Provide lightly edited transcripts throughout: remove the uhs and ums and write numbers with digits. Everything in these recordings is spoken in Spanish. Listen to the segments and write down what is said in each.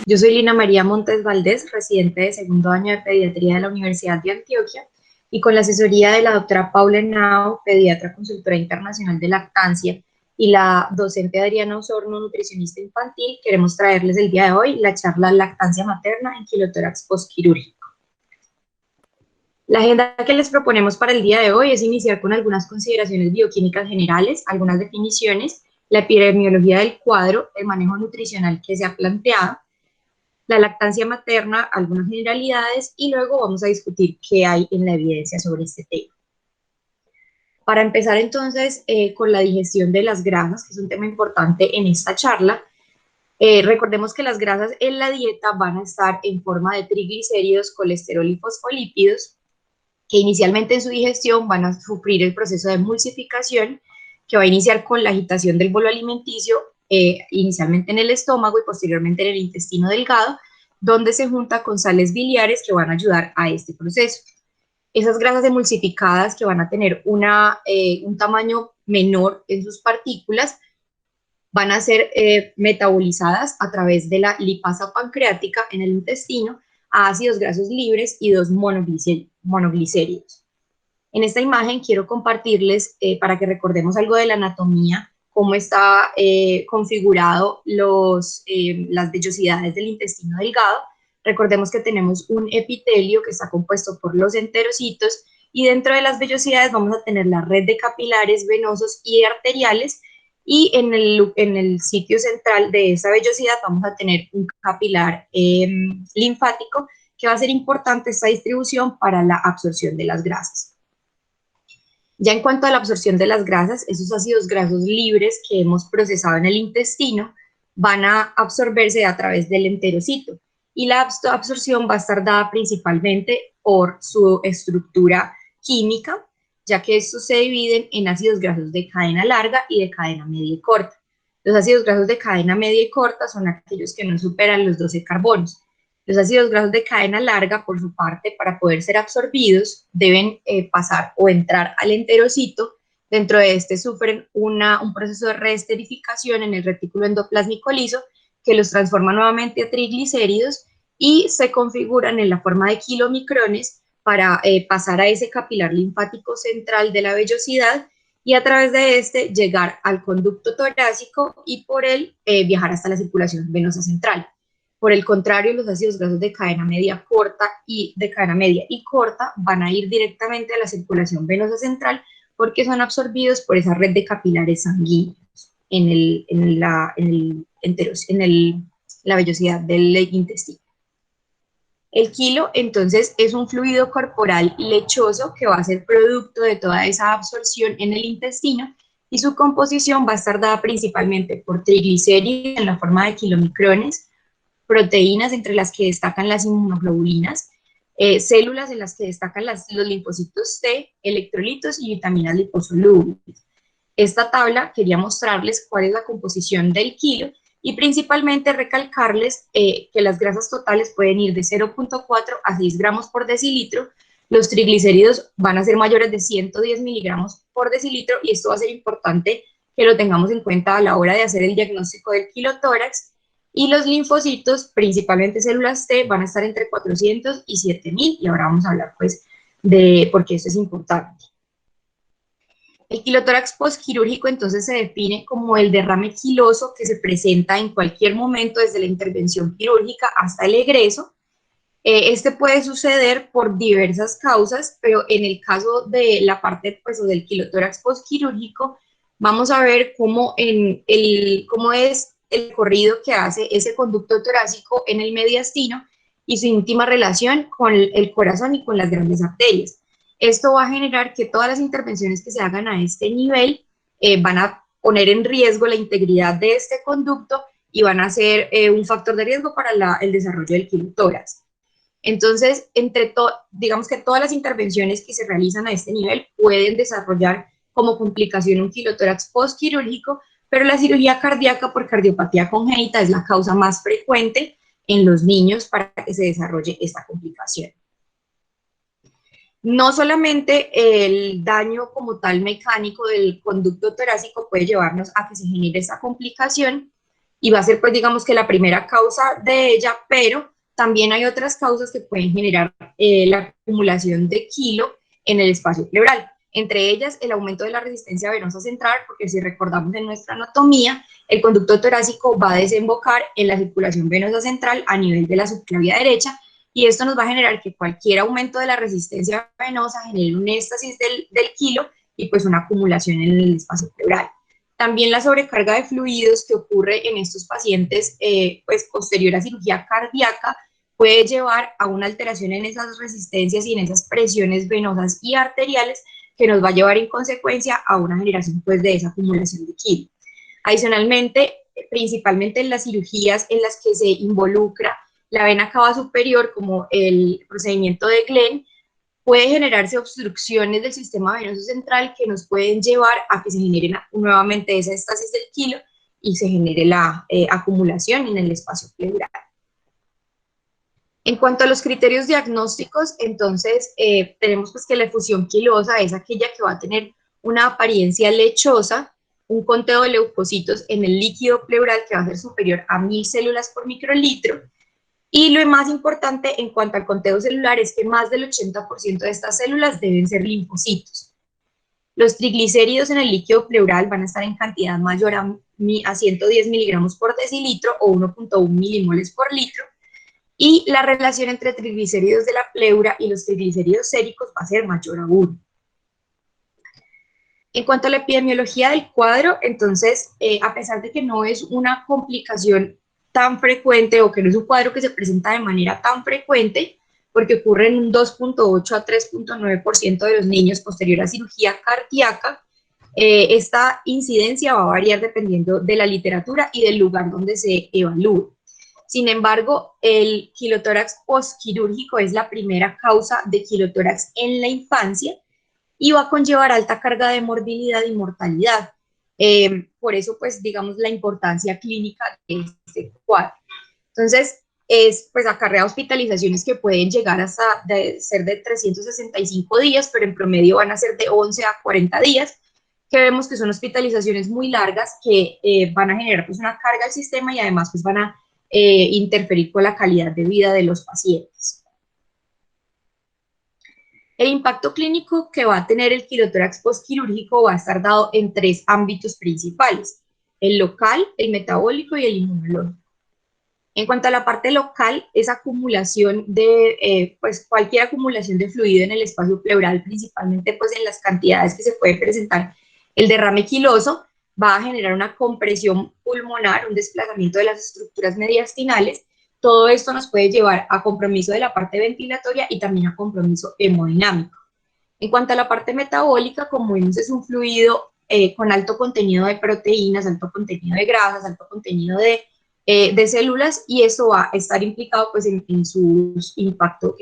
Yo soy Lina María Montes Valdés, residente de segundo año de Pediatría de la Universidad de Antioquia, y con la asesoría de la doctora Paula Henao, pediatra consultora internacional de lactancia, y la docente Adriana Osorno, nutricionista infantil, queremos traerles el día de hoy la charla Lactancia materna en quilotórax postquirúrgico. La agenda que les proponemos para el día de hoy es iniciar con algunas consideraciones bioquímicas generales, algunas definiciones, la epidemiología del cuadro, el manejo nutricional que se ha planteado, la lactancia materna, algunas generalidades, y luego vamos a discutir qué hay en la evidencia sobre este tema. Para empezar entonces con la digestión de las grasas, que es un tema importante en esta charla, recordemos que las grasas en la dieta van a estar en forma de triglicéridos, colesterol y fosfolípidos, que inicialmente en su digestión van a sufrir el proceso de emulsificación, que va a iniciar con la agitación del bolo alimenticio, inicialmente en el estómago y posteriormente en el intestino delgado, donde se junta con sales biliares que van a ayudar a este proceso. Esas grasas emulsificadas que van a tener un tamaño menor en sus partículas van a ser metabolizadas a través de la lipasa pancreática en el intestino a ácidos grasos libres y dos monoglicéridos. En esta imagen quiero compartirles, para que recordemos algo de la anatomía, cómo está configurado las vellosidades del intestino delgado. Recordemos que tenemos un epitelio que está compuesto por los enterocitos y dentro de las vellosidades vamos a tener la red de capilares venosos y arteriales, y en el sitio central de esa vellosidad vamos a tener un capilar linfático que va a ser importante esta distribución para la absorción de las grasas. Ya en cuanto a la absorción de las grasas, esos ácidos grasos libres que hemos procesado en el intestino van a absorberse a través del enterocito, y la absorción va a estar dada principalmente por su estructura química, ya que estos se dividen en ácidos grasos de cadena larga y de cadena media y corta. Los ácidos grasos de cadena media y corta son aquellos que no superan los 12 carbonos. Los ácidos grasos de cadena larga, por su parte, para poder ser absorbidos, deben pasar o entrar al enterocito. Dentro de este sufren un proceso de reesterificación en el retículo endoplásmico liso que los transforma nuevamente a triglicéridos y se configuran en la forma de kilomicrones para pasar a ese capilar linfático central de la vellosidad y a través de este llegar al conducto torácico y por él viajar hasta la circulación venosa central. Por el contrario, los ácidos grasos de cadena media y corta van a ir directamente a la circulación venosa central porque son absorbidos por esa red de capilares sanguíneos en la vellosidad del intestino. El quilo, entonces, es un fluido corporal lechoso que va a ser producto de toda esa absorción en el intestino, y su composición va a estar dada principalmente por triglicéridos en la forma de kilomicrones, proteínas entre las que destacan las inmunoglobulinas, células en las que destacan los linfocitos T, electrolitos y vitaminas liposolubles. Esta tabla quería mostrarles cuál es la composición del kilo y principalmente recalcarles que las grasas totales pueden ir de 0.4 a 6 gramos por decilitro. Los triglicéridos van a ser mayores de 110 miligramos por decilitro, y esto va a ser importante que lo tengamos en cuenta a la hora de hacer el diagnóstico del quilotórax. Y los linfocitos, principalmente células T, van a estar entre 400 y 7000, y ahora vamos a hablar pues de por qué esto es importante. El quilotórax postquirúrgico entonces se define como el derrame quiloso que se presenta en cualquier momento desde la intervención quirúrgica hasta el egreso. Este puede suceder por diversas causas, pero en el caso de la parte pues, del quilotórax postquirúrgico, vamos a ver cómo es el recorrido que hace ese conducto torácico en el mediastino y su íntima relación con el corazón y con las grandes arterias. Esto va a generar que todas las intervenciones que se hagan a este nivel van a poner en riesgo la integridad de este conducto y van a ser un factor de riesgo para el desarrollo del quilotórax. Entonces, digamos que todas las intervenciones que se realizan a este nivel pueden desarrollar como complicación un quilotórax postquirúrgico, pero la cirugía cardíaca por cardiopatía congénita es la causa más frecuente en los niños para que se desarrolle esta complicación. No solamente el daño como tal mecánico del conducto torácico puede llevarnos a que se genere esta complicación, y va a ser pues digamos que la primera causa de ella, pero también hay otras causas que pueden generar la acumulación de quilo en el espacio pleural. Entre ellas, el aumento de la resistencia venosa central, porque si recordamos en nuestra anatomía, el conducto torácico va a desembocar en la circulación venosa central a nivel de la subclavia derecha, y esto nos va a generar que cualquier aumento de la resistencia venosa genere un éstasis del quilo y pues una acumulación en el espacio pleural. También la sobrecarga de fluidos que ocurre en estos pacientes pues posterior a cirugía cardíaca puede llevar a una alteración en esas resistencias y en esas presiones venosas y arteriales que nos va a llevar en consecuencia a una generación pues de esa acumulación de quilo. Adicionalmente, principalmente en las cirugías en las que se involucra la vena cava superior, como el procedimiento de Glenn, puede generarse obstrucciones del sistema venoso central que nos pueden llevar a que se genere nuevamente esa estasis del quilo y se genere la acumulación en el espacio pleural. En cuanto a los criterios diagnósticos, entonces tenemos pues que la efusión quilosa es aquella que va a tener una apariencia lechosa, un conteo de leucocitos en el líquido pleural que va a ser superior a 1000 células por microlitro, y lo más importante en cuanto al conteo celular es que más del 80% de estas células deben ser linfocitos. Los triglicéridos en el líquido pleural van a estar en cantidad mayor a 110 miligramos por decilitro o 1.1 milimoles por litro, y la relación entre triglicéridos de la pleura y los triglicéridos séricos va a ser mayor a 1. En cuanto a la epidemiología del cuadro, entonces, a pesar de que no es una complicación tan frecuente o que no es un cuadro que se presenta de manera tan frecuente, porque ocurre en un 2.8 a 3.9% de los niños posterior a cirugía cardíaca, esta incidencia va a variar dependiendo de la literatura y del lugar donde se evalúe. Sin embargo, el quilotórax postquirúrgico es la primera causa de quilotórax en la infancia y va a conllevar alta carga de morbilidad y mortalidad. Por eso, pues, digamos, la importancia clínica de este cuadro. Entonces, pues, acarrea hospitalizaciones que pueden llegar hasta ser de 365 días, pero en promedio van a ser de 11 a 40 días, que vemos que son hospitalizaciones muy largas que van a generar pues una carga al sistema y además pues van a interferir con la calidad de vida de los pacientes. El impacto clínico que va a tener el quilotórax postquirúrgico va a estar dado en 3 ámbitos principales: el local, el metabólico y el inmunológico. En cuanto a la parte local, esa acumulación de, pues cualquier acumulación de fluido en el espacio pleural, principalmente pues en las cantidades que se puede presentar el derrame quiloso, va a generar una compresión pulmonar, un desplazamiento de las estructuras mediastinales. Todo esto nos puede llevar a compromiso de la parte ventilatoria y también a compromiso hemodinámico. En cuanto a la parte metabólica, como vimos, es un fluido con alto contenido de proteínas, alto contenido de grasas, alto contenido de células, y eso va a estar implicado pues en su impacto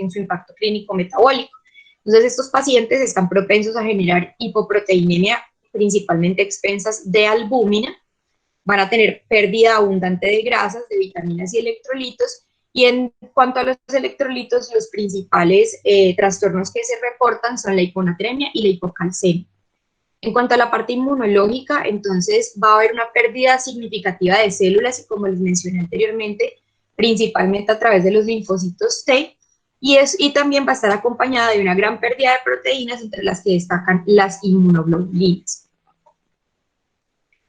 clínico metabólico. Entonces estos pacientes están propensos a generar hipoproteinemia, principalmente expensas de albúmina, van a tener pérdida abundante de grasas, de vitaminas y electrolitos, y en cuanto a los electrolitos, los principales trastornos que se reportan son la hiponatremia y la hipocalcemia. En cuanto a la parte inmunológica, entonces va a haber una pérdida significativa de células, y como les mencioné anteriormente, principalmente a través de los linfocitos T, y también va a estar acompañada de una gran pérdida de proteínas, entre las que destacan las inmunoglobulinas.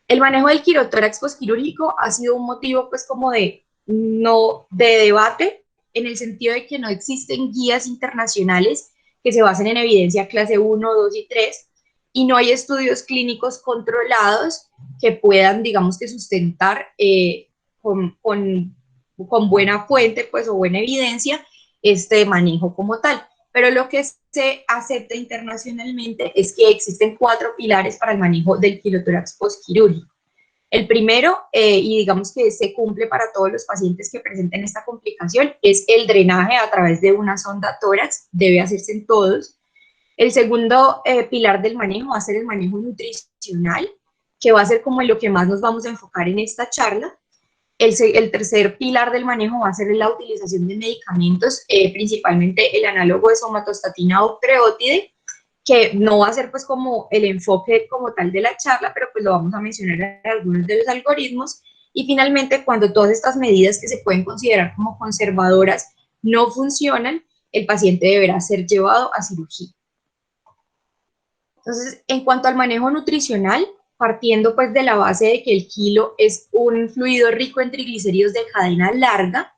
El manejo del quirotórax postquirúrgico ha sido un motivo pues como de debate, en el sentido de que no existen guías internacionales que se basen en evidencia clase 1, 2 y 3, y no hay estudios clínicos controlados que puedan, digamos que sustentar con buena fuente pues, o buena evidencia este manejo como tal. Pero lo que se acepta internacionalmente es que existen 4 pilares para el manejo del quilotórax postquirúrgico. El primero, y digamos que se cumple para todos los pacientes que presenten esta complicación, es el drenaje a través de una sonda tórax, debe hacerse en todos. El segundo pilar del manejo va a ser el manejo nutricional, que va a ser como en lo que más nos vamos a enfocar en esta charla. El tercer pilar del manejo va a ser la utilización de medicamentos, principalmente el análogo de somatostatina o octreotide, que no va a ser pues como el enfoque como tal de la charla, pero pues lo vamos a mencionar en algunos de los algoritmos. Y finalmente, cuando todas estas medidas que se pueden considerar como conservadoras no funcionan, el paciente deberá ser llevado a cirugía. Entonces, en cuanto al manejo nutricional, partiendo pues de la base de que el kilo es un fluido rico en triglicéridos de cadena larga,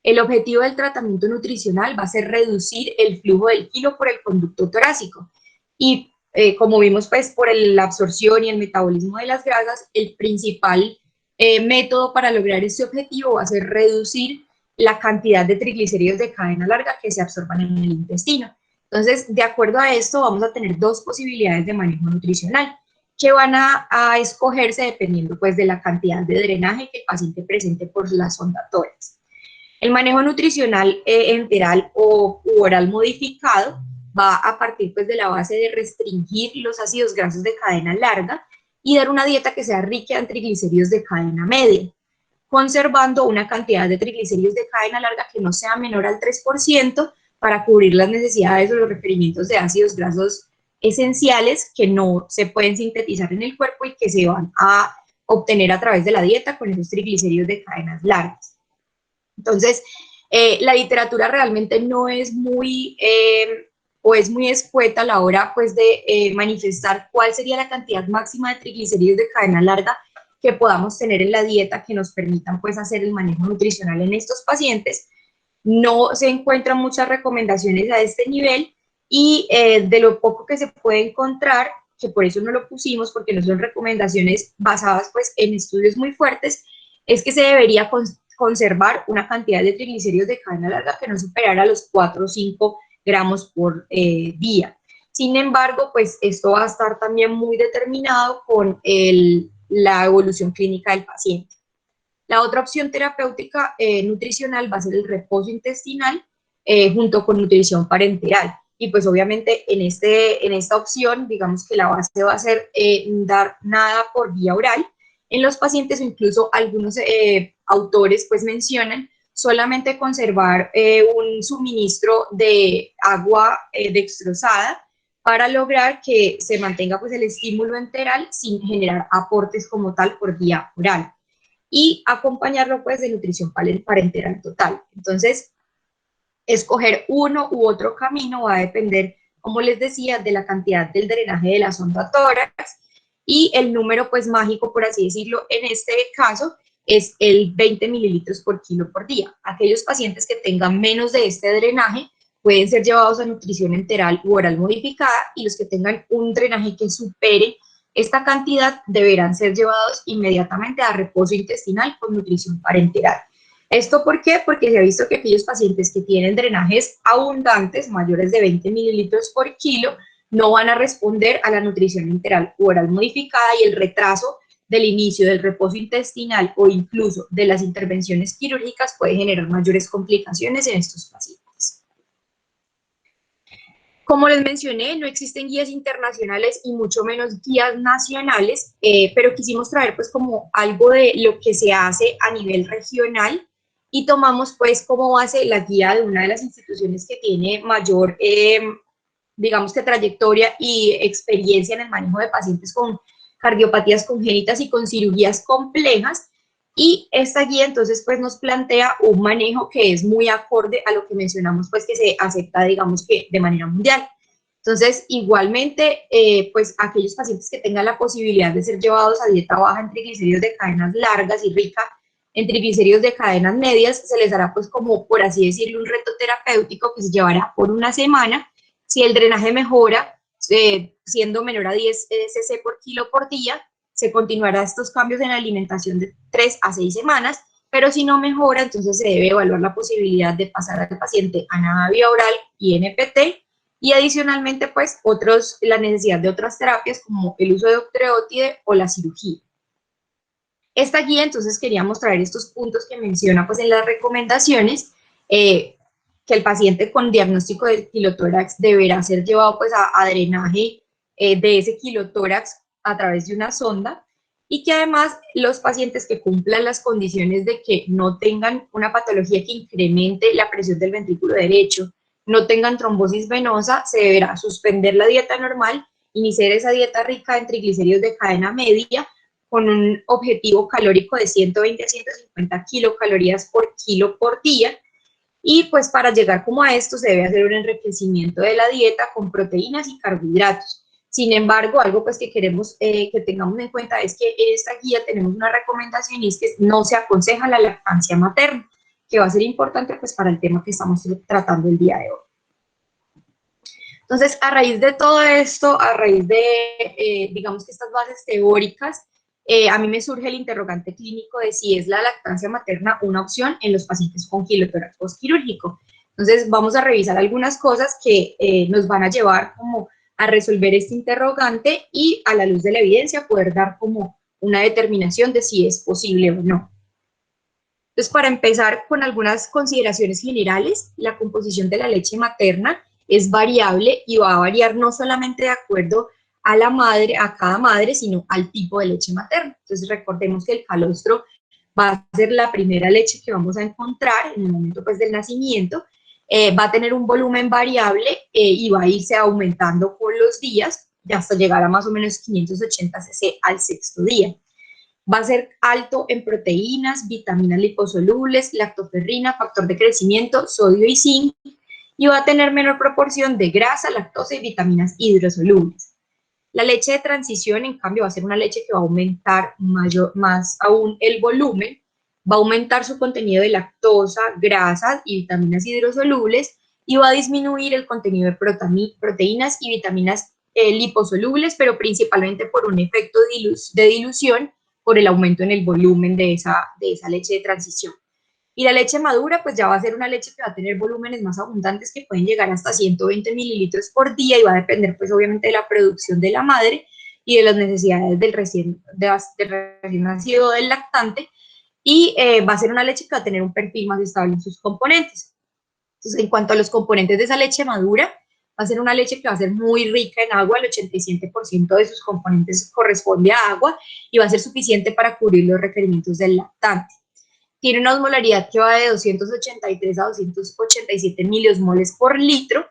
el objetivo del tratamiento nutricional va a ser reducir el flujo del kilo por el conducto torácico. Y como vimos, pues por la absorción y el metabolismo de las grasas, el principal método para lograr este objetivo va a ser reducir la cantidad de triglicéridos de cadena larga que se absorban en el intestino. Entonces, de acuerdo a esto, vamos a tener dos posibilidades de manejo nutricional que van a escogerse dependiendo pues de la cantidad de drenaje que el paciente presente por la sonda tórax. El manejo nutricional enteral o oral modificado va a partir pues de la base de restringir los ácidos grasos de cadena larga y dar una dieta que sea rica en triglicéridos de cadena media, conservando una cantidad de triglicéridos de cadena larga que no sea menor al 3% para cubrir las necesidades o los requerimientos de ácidos grasos esenciales que no se pueden sintetizar en el cuerpo y que se van a obtener a través de la dieta con esos triglicéridos de cadenas largas. Entonces, la literatura realmente no es muy, o es muy escueta a la hora pues de manifestar cuál sería la cantidad máxima de triglicéridos de cadena larga que podamos tener en la dieta que nos permitan pues hacer el manejo nutricional en estos pacientes. No se encuentran muchas recomendaciones a este nivel y de lo poco que se puede encontrar, que por eso no lo pusimos porque no son recomendaciones basadas pues en estudios muy fuertes, es que se debería conservar una cantidad de triglicéridos de cadena larga que no superara los 4 o 5 gramos por día. Sin embargo, pues esto va a estar también muy determinado con la evolución clínica del paciente. La otra opción terapéutica nutricional va a ser el reposo intestinal junto con nutrición parenteral. Y pues obviamente en esta opción, digamos que la base va a ser dar nada por vía oral. En los pacientes, o incluso algunos autores pues mencionan solamente conservar un suministro de agua dextrosada para lograr que se mantenga pues el estímulo enteral sin generar aportes como tal por vía oral y acompañarlo pues de nutrición parenteral total. Entonces, escoger uno u otro camino va a depender, como les decía, de la cantidad del drenaje de la sonda tórax y el número pues mágico, por así decirlo, en este caso es el 20 mililitros por kilo por día. Aquellos pacientes que tengan menos de este drenaje pueden ser llevados a nutrición enteral u oral modificada y los que tengan un drenaje que supere esta cantidad deberán ser llevados inmediatamente a reposo intestinal con nutrición parenteral. ¿Esto por qué? Porque se ha visto que aquellos pacientes que tienen drenajes abundantes, mayores de 20 mililitros por kilo, no van a responder a la nutrición enteral u oral modificada y el retraso del inicio del reposo intestinal o incluso de las intervenciones quirúrgicas puede generar mayores complicaciones en estos pacientes. Como les mencioné, no existen guías internacionales y mucho menos guías nacionales, pero quisimos traer pues como algo de lo que se hace a nivel regional y tomamos pues como base la guía de una de las instituciones que tiene mayor, digamos que trayectoria y experiencia en el manejo de pacientes con cardiopatías congénitas y con cirugías complejas. Y esta guía entonces pues nos plantea un manejo que es muy acorde a lo que mencionamos pues que se acepta digamos que de manera mundial. Entonces igualmente pues aquellos pacientes que tengan la posibilidad de ser llevados a dieta baja en triglicéridos de cadenas largas y rica en triglicéridos de cadenas medias, se les hará pues como por así decirlo un reto terapéutico que se llevará por una semana. Si el drenaje mejora siendo menor a 10 cc por kilo por día, se continuará estos cambios en la alimentación de 3 a 6 semanas, pero si no mejora, entonces se debe evaluar la posibilidad de pasar al paciente a nada vía oral y NPT, y adicionalmente, pues, la necesidad de otras terapias como el uso de octreotide o la cirugía. Esta guía, entonces, queríamos traer estos puntos que menciona, pues, en las recomendaciones, que el paciente con diagnóstico de kilotórax deberá ser llevado, pues, a drenaje de ese kilotórax a través de una sonda y que además los pacientes que cumplan las condiciones de que no tengan una patología que incremente la presión del ventrículo derecho, no tengan trombosis venosa, se deberá suspender la dieta normal, iniciar esa dieta rica en triglicéridos de cadena media con un objetivo calórico de 120 a 150 kilocalorías por kilo por día. Y pues para llegar como a esto se debe hacer un enriquecimiento de la dieta con proteínas y carbohidratos. Sin embargo, algo pues que queremos que tengamos en cuenta es que en esta guía tenemos una recomendación y es que no se aconseja la lactancia materna, que va a ser importante pues para el tema que estamos tratando el día de hoy. Entonces, a raíz de todo esto, a raíz de, digamos que estas bases teóricas, a mí me surge el interrogante clínico de si es la lactancia materna una opción en los pacientes con quilotórax postquirúrgico. Entonces, vamos a revisar algunas cosas que nos van a llevar como a resolver este interrogante y a la luz de la evidencia poder dar como una determinación de si es posible o no. Entonces, para empezar con algunas consideraciones generales, la composición de la leche materna es variable y va a variar no solamente de acuerdo a la madre, a cada madre, sino al tipo de leche materna. Entonces, recordemos que el calostro va a ser la primera leche que vamos a encontrar en el momento pues, del nacimiento, va a tener un volumen variable y va a irse aumentando con los días hasta llegar a más o menos 580 cc al sexto día. Va a ser alto en proteínas, vitaminas liposolubles, lactoferrina, factor de crecimiento, sodio y zinc, y va a tener menor proporción de grasa, lactosa y vitaminas hidrosolubles. La leche de transición, en cambio, va a ser una leche que va a aumentar más aún el volumen, va a aumentar su contenido de lactosa, grasas y vitaminas hidrosolubles, y va a disminuir el contenido de proteínas y vitaminas liposolubles, pero principalmente por un efecto de dilución por el aumento en el volumen de esa leche de transición. Y la leche madura, pues ya va a ser una leche que va a tener volúmenes más abundantes que pueden llegar hasta 120 mililitros por día y va a depender, pues obviamente, de la producción de la madre y de las necesidades del recién nacido, del lactante, y va a ser una leche que va a tener un perfil más estable en sus componentes. Entonces, en cuanto a los componentes de esa leche madura, va a ser una leche que va a ser muy rica en agua, el 87% de sus componentes corresponde a agua y va a ser suficiente para cubrir los requerimientos del lactante. Tiene una osmolaridad que va de 283 a 287 miliosmoles por litro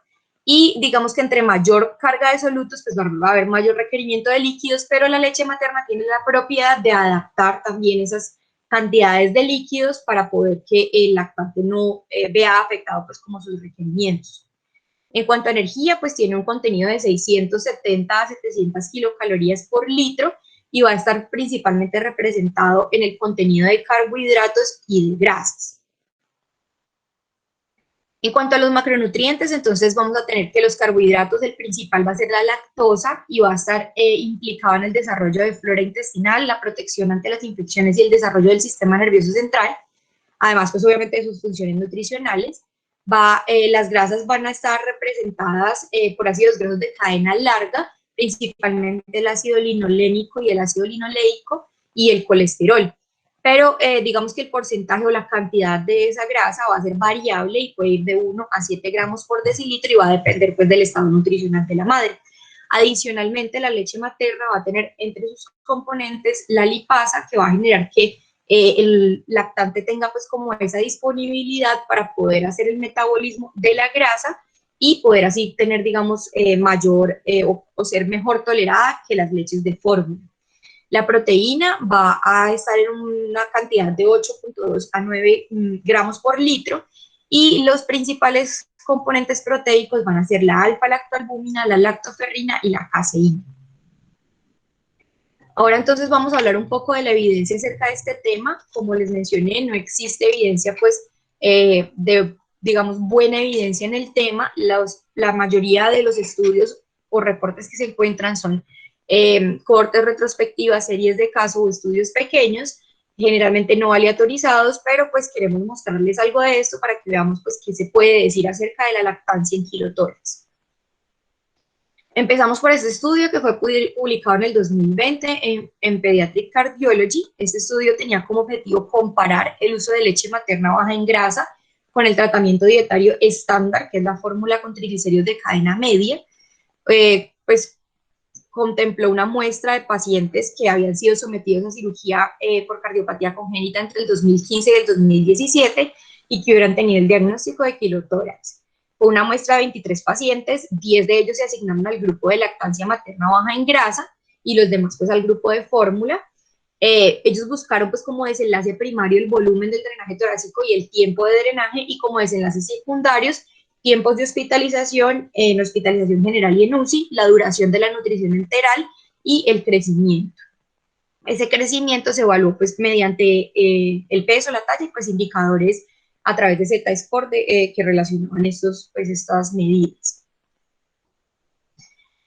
y digamos que entre mayor carga de solutos, pues va a haber mayor requerimiento de líquidos, pero la leche materna tiene la propiedad de adaptar también esas cantidades de líquidos para poder que el lactante no vea afectado pues como sus requerimientos. En cuanto a energía, pues tiene un contenido de 670 a 700 kilocalorías por litro y va a estar principalmente representado en el contenido de carbohidratos y de grasas. En cuanto a los macronutrientes, entonces vamos a tener que los carbohidratos, el principal va a ser la lactosa y va a estar implicado en el desarrollo de flora intestinal, la protección ante las infecciones y el desarrollo del sistema nervioso central, además pues obviamente de sus funciones nutricionales. Las grasas van a estar representadas por ácidos grasos de cadena larga, principalmente el ácido linolénico y el ácido linoleico y el colesterol. Pero digamos que el porcentaje o la cantidad de esa grasa va a ser variable y puede ir de 1 a 7 gramos por decilitro y va a depender pues del estado nutricional de la madre. Adicionalmente, la leche materna va a tener entre sus componentes la lipasa, que va a generar que el lactante tenga pues como esa disponibilidad para poder hacer el metabolismo de la grasa y poder así tener, digamos, mayor o ser mejor tolerada que las leches de fórmula. La proteína va a estar en una cantidad de 8.2 a 9 gramos por litro y los principales componentes proteicos van a ser la alfa-lactoalbúmina, la lactoferrina y la caseína. Ahora entonces vamos a hablar un poco de la evidencia acerca de este tema. Como les mencioné, no existe evidencia pues de, digamos, buena evidencia en el tema. La mayoría de los estudios o reportes que se encuentran son cohortes retrospectivas, series de casos o estudios pequeños, generalmente no aleatorizados, pero pues queremos mostrarles algo de esto para que veamos pues qué se puede decir acerca de la lactancia en kilotórax. Empezamos por este estudio que fue publicado en el 2020 en Pediatric Cardiology. Este estudio tenía como objetivo comparar el uso de leche materna baja en grasa con el tratamiento dietario estándar, que es la fórmula con triglicéridos de cadena media. Pues contempló una muestra de pacientes que habían sido sometidos a cirugía por cardiopatía congénita entre el 2015 y el 2017 y que hubieran tenido el diagnóstico de quilotórax. Fue una muestra de 23 pacientes, 10 de ellos se asignaron al grupo de lactancia materna baja en grasa y los demás pues al grupo de fórmula. Ellos buscaron pues como desenlace primario el volumen del drenaje torácico y el tiempo de drenaje, y como desenlaces secundarios tiempos de hospitalización, en hospitalización general y en UCI, la duración de la nutrición enteral y el crecimiento. Ese crecimiento se evaluó pues mediante el peso, la talla y pues indicadores a través de Z-score que relacionaban estas medidas.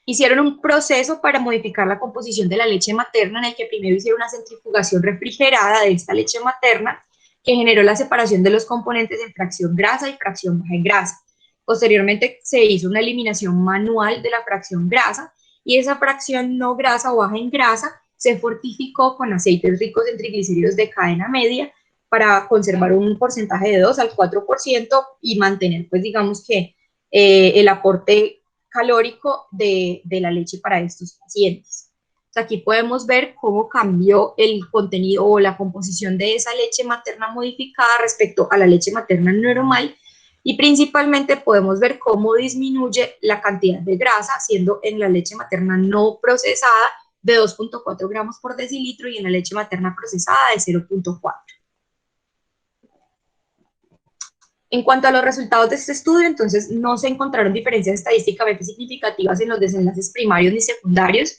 Hicieron un proceso para modificar la composición de la leche materna, en el que primero hicieron una centrifugación refrigerada de esta leche materna, que generó la separación de los componentes en fracción grasa y fracción baja en grasa. Posteriormente se hizo una eliminación manual de la fracción grasa, y esa fracción no grasa o baja en grasa se fortificó con aceites ricos en triglicéridos de cadena media para conservar un porcentaje de 2 al 4% y mantener, pues digamos que el aporte calórico de la leche para estos pacientes. Aquí podemos ver cómo cambió el contenido o la composición de esa leche materna modificada respecto a la leche materna normal, y principalmente podemos ver cómo disminuye la cantidad de grasa, siendo en la leche materna no procesada de 2.4 gramos por decilitro y en la leche materna procesada de 0.4. En cuanto a los resultados de este estudio, entonces no se encontraron diferencias estadísticamente significativas en los desenlaces primarios ni secundarios.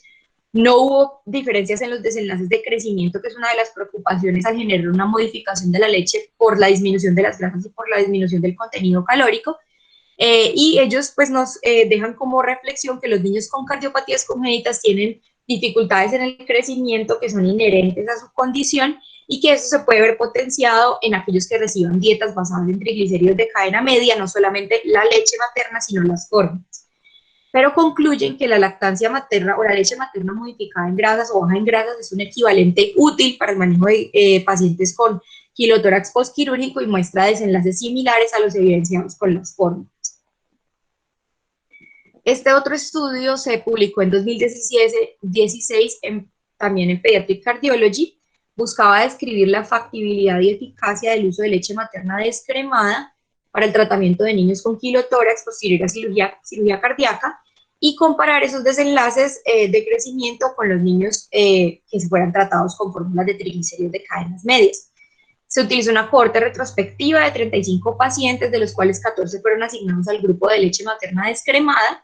No hubo diferencias en los desenlaces de crecimiento, que es una de las preocupaciones al generar una modificación de la leche por la disminución de las grasas y por la disminución del contenido calórico. Y ellos pues nos dejan como reflexión que los niños con cardiopatías congénitas tienen dificultades en el crecimiento que son inherentes a su condición, y que eso se puede ver potenciado en aquellos que reciban dietas basadas en triglicéridos de cadena media, no solamente la leche materna, sino las fórmulas. Pero concluyen que la lactancia materna o la leche materna modificada en grasas o baja en grasas es un equivalente útil para el manejo de pacientes con quilotórax postquirúrgico, y muestra desenlaces similares a los evidenciados con las fórmulas. Este otro estudio se publicó en 2016 también en Pediatric Cardiology. Buscaba describir la factibilidad y eficacia del uso de leche materna descremada para el tratamiento de niños con quilotórax posterior a cirugía cardíaca, y comparar esos desenlaces de crecimiento con los niños que se fueran tratados con fórmulas de triglicéridos de cadenas medias. Se utilizó una cohorte retrospectiva de 35 pacientes, de los cuales 14 fueron asignados al grupo de leche materna descremada.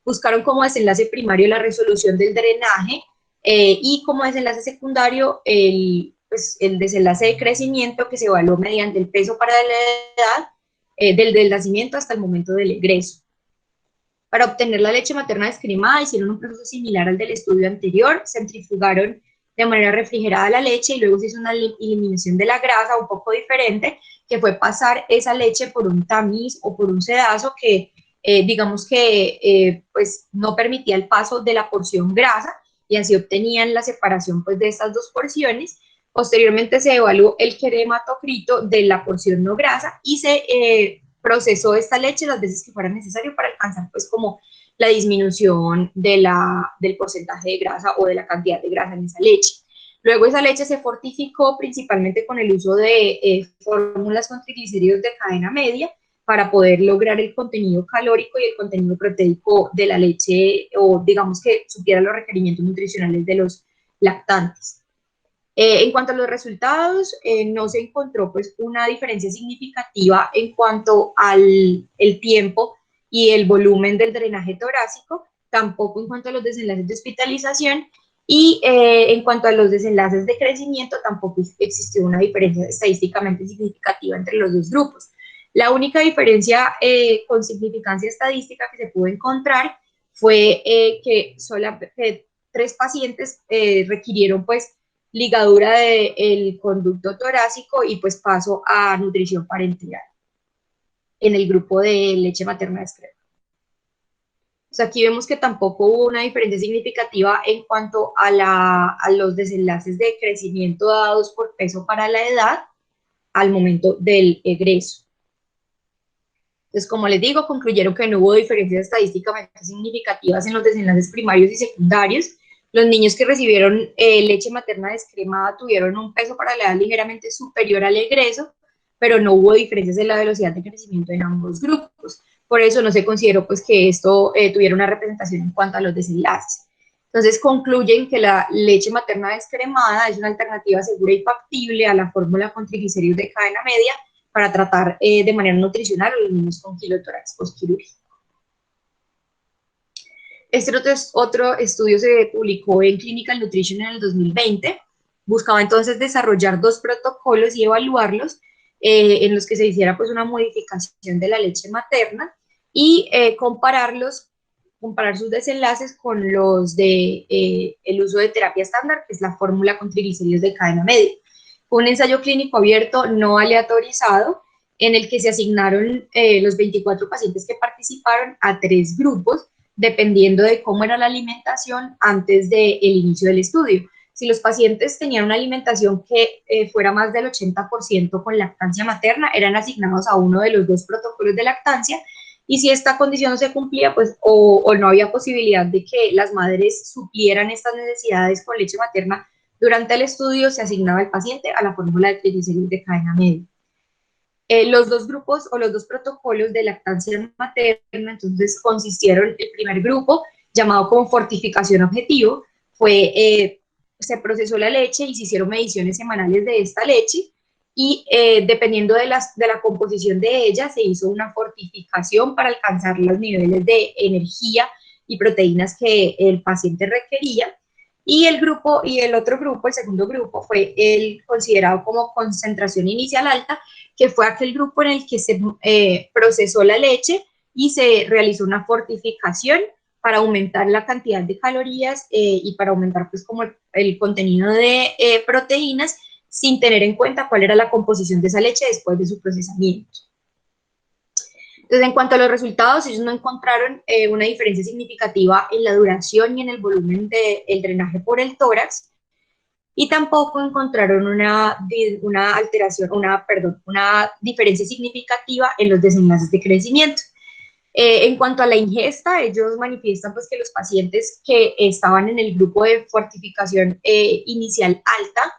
Buscaron como desenlace primario la resolución del drenaje y como desenlace secundario el desenlace de crecimiento, que se evaluó mediante el peso para la edad del nacimiento hasta el momento del egreso. Para obtener la leche materna descremada hicieron un proceso similar al del estudio anterior. Centrifugaron de manera refrigerada la leche y luego se hizo una eliminación de la grasa un poco diferente, que fue pasar esa leche por un tamiz o por un sedazo que digamos que pues no permitía el paso de la porción grasa, y así obtenían la separación pues de estas dos porciones. Posteriormente se evaluó el querematocrito de la porción no grasa y se procesó esta leche las veces que fuera necesario para alcanzar pues como la disminución del porcentaje de grasa o de la cantidad de grasa en esa leche. Luego esa leche se fortificó principalmente con el uso de fórmulas con triglicéridos de cadena media para poder lograr el contenido calórico y el contenido proteico de la leche, o digamos que supiera los requerimientos nutricionales de los lactantes. En cuanto a los resultados, no se encontró pues una diferencia significativa en cuanto al el tiempo y el volumen del drenaje torácico, tampoco en cuanto a los desenlaces de hospitalización, y en cuanto a los desenlaces de crecimiento tampoco existió una diferencia estadísticamente significativa entre los dos grupos. La única diferencia con significancia estadística que se pudo encontrar fue que solamente 3 pacientes requirieron pues ligadura del conducto torácico y pues paso a nutrición parenteral en el grupo de leche materna descremada. Aquí vemos que tampoco hubo una diferencia significativa en cuanto a los desenlaces de crecimiento dados por peso para la edad al momento del egreso. Entonces, como les digo, concluyeron que no hubo diferencias estadísticamente significativas en los desenlaces primarios y secundarios. Los niños que recibieron leche materna descremada tuvieron un peso para la edad ligeramente superior al egreso, pero no hubo diferencias en la velocidad de crecimiento en ambos grupos. Por eso no se consideró pues, que esto tuviera una representación en cuanto a los desenlaces. Entonces concluyen que la leche materna descremada es una alternativa segura y factible a la fórmula con triglicéridos de cadena media para tratar de manera nutricional a los niños con quilotórax postquirúrgico. Este otro estudio se publicó en Clinical Nutrition en el 2020. Buscaba entonces desarrollar 2 protocolos y evaluarlos en los que se hiciera pues una modificación de la leche materna y comparar sus desenlaces con los de el uso de terapia estándar, que es la fórmula con triglicéridos de cadena media. Fue un ensayo clínico abierto no aleatorizado en el que se asignaron los 24 pacientes que participaron a 3 grupos, dependiendo de cómo era la alimentación antes del inicio del estudio. Si los pacientes tenían una alimentación que fuera más del 80% con lactancia materna, eran asignados a uno de los 2 protocolos de lactancia, y si esta condición no se cumplía, pues, o no había posibilidad de que las madres suplieran estas necesidades con leche materna durante el estudio, se asignaba al paciente a la fórmula de triglicéridos de cadena media. Los 2 grupos o los 2 protocolos de lactancia materna, entonces, consistieron, el primer grupo, llamado como fortificación objetivo, se procesó la leche y se hicieron mediciones semanales de esta leche, y dependiendo de la composición de ella, se hizo una fortificación para alcanzar los niveles de energía y proteínas que el paciente requería. Y el otro grupo, el segundo grupo, fue el considerado como concentración inicial alta, que fue aquel grupo en el que se procesó la leche y se realizó una fortificación para aumentar la cantidad de calorías y para aumentar pues como el contenido de proteínas, sin tener en cuenta cuál era la composición de esa leche después de su procesamiento. Entonces, en cuanto a los resultados, ellos no encontraron una diferencia significativa en la duración y en el volumen del drenaje por el tórax, y tampoco encontraron una diferencia significativa en los desenlaces de crecimiento. En cuanto a la ingesta, ellos manifiestan pues, que los pacientes que estaban en el grupo de fortificación inicial alta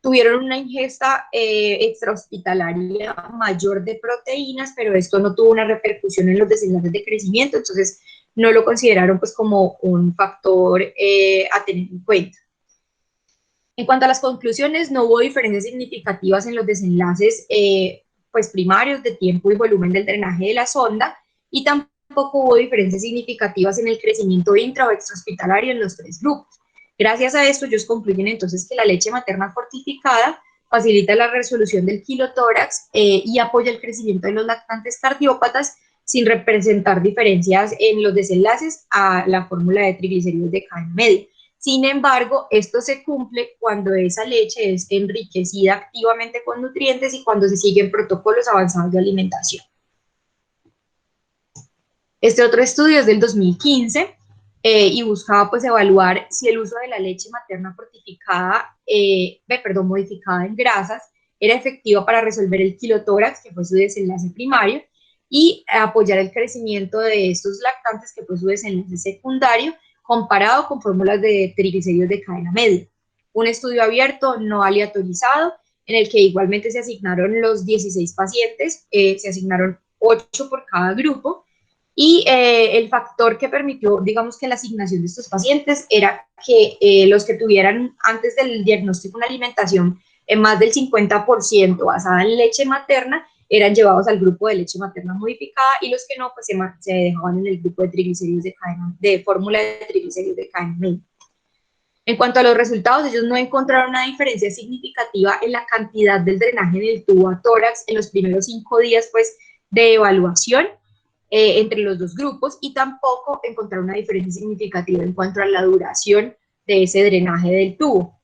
tuvieron una ingesta extrahospitalaria mayor de proteínas, pero esto no tuvo una repercusión en los desenlaces de crecimiento, entonces no lo consideraron pues, como un factor a tener en cuenta. En cuanto a las conclusiones, no hubo diferencias significativas en los desenlaces pues primarios de tiempo y volumen del drenaje de la sonda, y tampoco hubo diferencias significativas en el crecimiento intra o extrahospitalario en los 3 grupos. Gracias a esto, ellos concluyen entonces que la leche materna fortificada facilita la resolución del quilotórax y apoya el crecimiento de los lactantes cardiópatas sin representar diferencias en los desenlaces a la fórmula de triglicéridos de cadena media. Sin embargo, esto se cumple cuando esa leche es enriquecida activamente con nutrientes y cuando se siguen protocolos avanzados de alimentación. Este otro estudio es del 2015 y buscaba pues evaluar si el uso de la leche materna modificada en grasas era efectiva para resolver el quilotórax, que fue su desenlace primario, y apoyar el crecimiento de estos lactantes, que fue su desenlace secundario, comparado con fórmulas de triglicéridos de cadena media. Un estudio abierto, no aleatorizado, en el que igualmente se asignaron los 16 pacientes, se asignaron 8 por cada grupo, y el factor que permitió, digamos, que la asignación de estos pacientes era que los que tuvieran antes del diagnóstico una alimentación en más del 50% basada en leche materna, eran llevados al grupo de leche materna modificada, y los que no, pues se dejaban en el grupo de triglicéridos de fórmula de triglicéridos de cadena media. En cuanto a los resultados, ellos no encontraron una diferencia significativa en la cantidad del drenaje del tubo a tórax en los primeros 5 días pues, de evaluación entre los 2 grupos, y tampoco encontraron una diferencia significativa en cuanto a la duración de ese drenaje del tubo.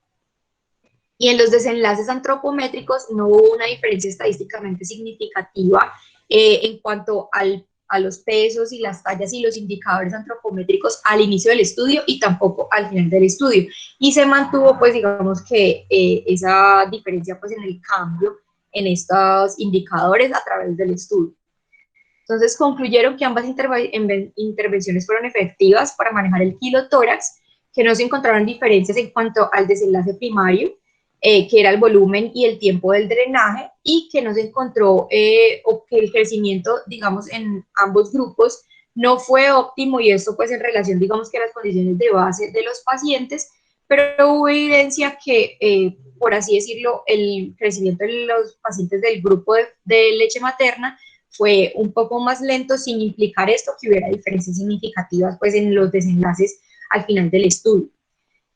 Y en los desenlaces antropométricos no hubo una diferencia estadísticamente significativa en cuanto a los pesos y las tallas y los indicadores antropométricos al inicio del estudio y tampoco al final del estudio. Y se mantuvo, pues, digamos que esa diferencia, pues, en el cambio en estos indicadores a través del estudio. Entonces, concluyeron que ambas intervenciones fueron efectivas para manejar el quilotórax, que no se encontraron diferencias en cuanto al desenlace primario, que era el volumen y el tiempo del drenaje, y que no se encontró o que el crecimiento, digamos, en ambos grupos no fue óptimo y esto pues en relación digamos que a las condiciones de base de los pacientes, pero hubo evidencia que, por así decirlo, el crecimiento de los pacientes del grupo de leche materna fue un poco más lento, sin implicar esto que hubiera diferencias significativas pues en los desenlaces al final del estudio.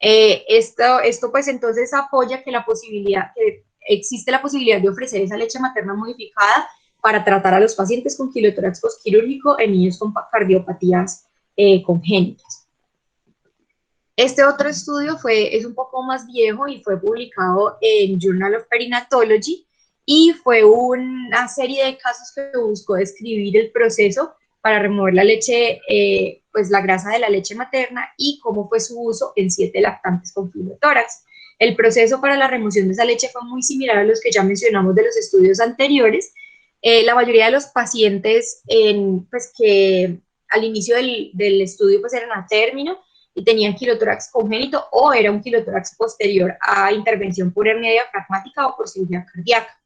Esto pues entonces apoya que que existe la posibilidad de ofrecer esa leche materna modificada para tratar a los pacientes con quilotórax postquirúrgico en niños con cardiopatías congénitas. Este otro estudio es un poco más viejo y fue publicado en Journal of Perinatology y fue una serie de casos que buscó describir el proceso para remover la leche, pues la grasa de la leche materna y cómo fue su uso en 7 lactantes con quilotórax. El proceso para la remoción de esa leche fue muy similar a los que ya mencionamos de los estudios anteriores. La mayoría de los pacientes pues que al inicio del estudio pues eran a término y tenían quilotórax congénito o era un quilotórax posterior a intervención por hernia diafragmática o por cirugía cardíaca.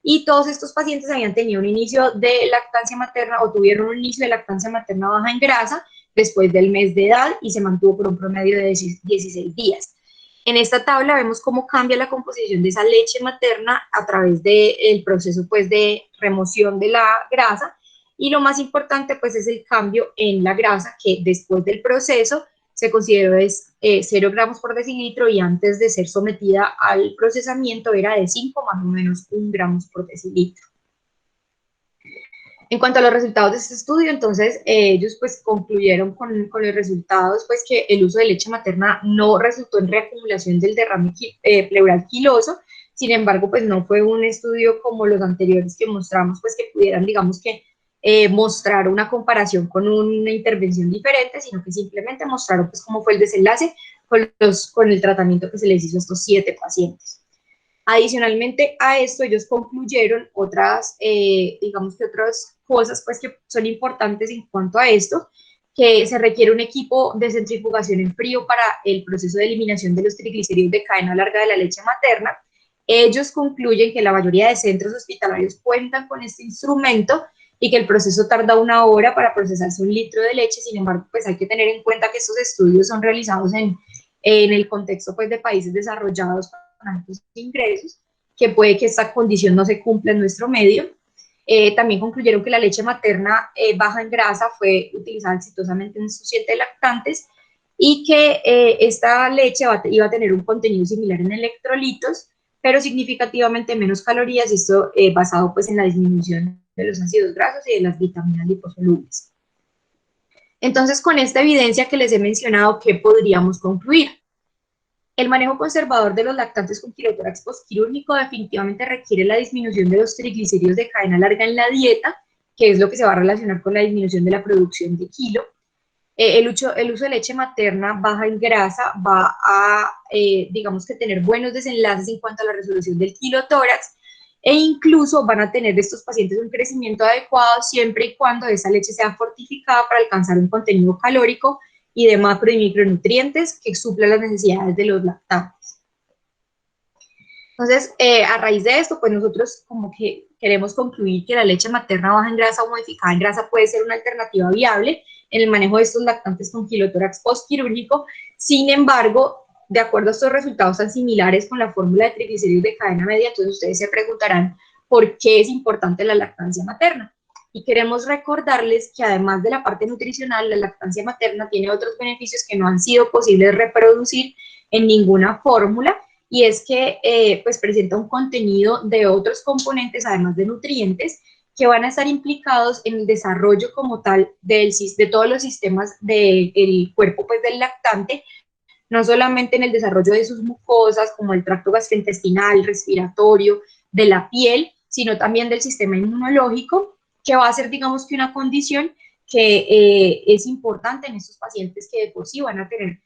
Y todos estos pacientes habían tenido un inicio de lactancia materna o tuvieron un inicio de lactancia materna baja en grasa después del mes de edad y se mantuvo por un promedio de 16 días. En esta tabla vemos cómo cambia la composición de esa leche materna a través del proceso pues, de remoción de la grasa y lo más importante pues es el cambio en la grasa que después del proceso se consideró es 0 gramos por decilitro y antes de ser sometida al procesamiento era de 5 más o menos 1 gramos por decilitro. En cuanto a los resultados de este estudio, entonces ellos pues concluyeron con los resultados pues que el uso de leche materna no resultó en reacumulación del derrame pleural quiloso, sin embargo pues no fue un estudio como los anteriores que mostramos pues que pudieran digamos que mostrar una comparación con una intervención diferente, sino que simplemente mostraron pues cómo fue el desenlace con el tratamiento que se les hizo a estos 7 pacientes. Adicionalmente a esto, ellos concluyeron digamos que otras cosas pues que son importantes en cuanto a esto, que se requiere un equipo de centrifugación en frío para el proceso de eliminación de los triglicéridos de cadena larga de la leche materna. Ellos concluyen que la mayoría de centros hospitalarios cuentan con este instrumento y que el proceso tarda 1 hora para procesarse 1 litro de leche. Sin embargo, pues hay que tener en cuenta que estos estudios son realizados en el contexto pues de países desarrollados con altos ingresos, que puede que esta condición no se cumpla en nuestro medio. También concluyeron que la leche materna baja en grasa fue utilizada exitosamente en sus 7 lactantes y que esta leche iba a tener un contenido similar en electrolitos, pero significativamente menos calorías, y esto basado pues en la disminución de los ácidos grasos y de las vitaminas liposolubles. Entonces, con esta evidencia que les he mencionado, ¿qué podríamos concluir? El manejo conservador de los lactantes con quilotórax postquirúrgico definitivamente requiere la disminución de los triglicéridos de cadena larga en la dieta, que es lo que se va a relacionar con la disminución de la producción de kilo. El uso de leche materna baja en grasa va a, digamos que tener buenos desenlaces en cuanto a la resolución del kilotórax e incluso van a tener estos pacientes un crecimiento adecuado siempre y cuando esa leche sea fortificada para alcanzar un contenido calórico y de macro y micronutrientes que supla las necesidades de los lactantes. Entonces, a raíz de esto, pues nosotros como que queremos concluir que la leche materna baja en grasa o modificada en grasa puede ser una alternativa viable en el manejo de estos lactantes con quilotórax postquirúrgico. Sin embargo, de acuerdo a estos resultados tan similares con la fórmula de triglicéridos de cadena media, entonces ustedes se preguntarán por qué es importante la lactancia materna. Y queremos recordarles que además de la parte nutricional, la lactancia materna tiene otros beneficios que no han sido posibles reproducir en ninguna fórmula, y es que pues presenta un contenido de otros componentes, además de nutrientes, que van a estar implicados en el desarrollo como tal de todos los sistemas del cuerpo pues, del lactante, no solamente en el desarrollo de sus mucosas, como el tracto gastrointestinal, respiratorio, de la piel, sino también del sistema inmunológico, que va a ser, digamos, que una condición que es importante en estos pacientes que de por sí van a tener